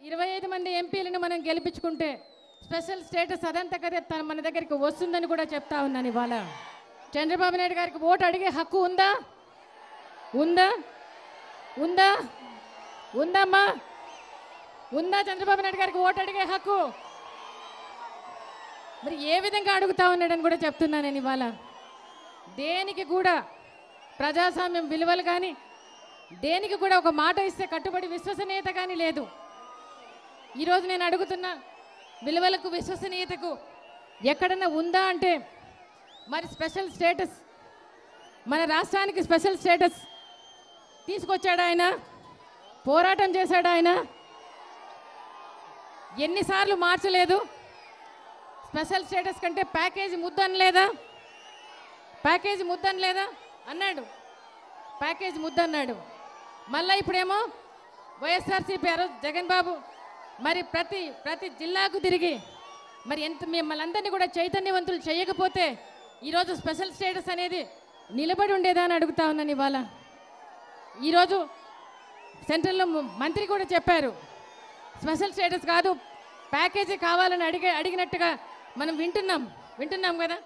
25 మంది ఎంపీలను మనం గెలిపించుకుంటే స్పెషల్ స్టేటస్ అదంతకదే మన దగ్గరికి వస్తుందని కూడా చెప్తా ఉన్నాను. ఇవాళ చంద్రబాబు నాయుడు గారికి ఓటు అడిగే హక్కు ఉందా? ఉందా? ఉందా? ఉందమ్మా? ఉందా చంద్రబాబు నాయుడు గారికి ఓటు అడిగే హక్కు? మరి ఏ విధంగా అడుగుతా ఉన్నాడని కూడా చెప్తున్నా నేను. ఇవాళ దేనికి కూడా ప్రజాస్వామ్యం విలువలు కానీ దేనికి కూడా ఒక మాట ఇస్తే కట్టుబడి విశ్వసనీయత కానీ లేదు. ఈరోజు నేను అడుగుతున్నా, విలువలకు విశ్వసనీయతకు ఎక్కడన్నా ఉందా అంటే మరి స్పెషల్ స్టేటస్, మన రాష్ట్రానికి స్పెషల్ స్టేటస్ తీసుకొచ్చాడు ఆయన, పోరాటం చేశాడు ఆయన, ఎన్నిసార్లు మార్చలేదు. స్పెషల్ స్టేటస్ కంటే ప్యాకేజీ ముద్దనలేదా? ప్యాకేజీ ముద్దనలేదా అన్నాడు, ప్యాకేజీ ముద్దన్నాడు. మళ్ళీ ఇప్పుడేమో వైఎస్ఆర్సీపీ జగన్ బాబు మరి ప్రతి జిల్లాకు తిరిగి మరి ఎంత మిమ్మల్ని అందరినీ కూడా చైతన్యవంతులు చేయకపోతే ఈరోజు స్పెషల్ స్టేటస్ అనేది నిలబడి ఉండేదా అని అడుగుతా ఉన్నాను. ఇవాళ ఈరోజు సెంట్రల్లో మంత్రి కూడా చెప్పారు, స్పెషల్ స్టేటస్ కాదు ప్యాకేజీ కావాలని అడిగినట్టుగా మనం వింటున్నాం కదా.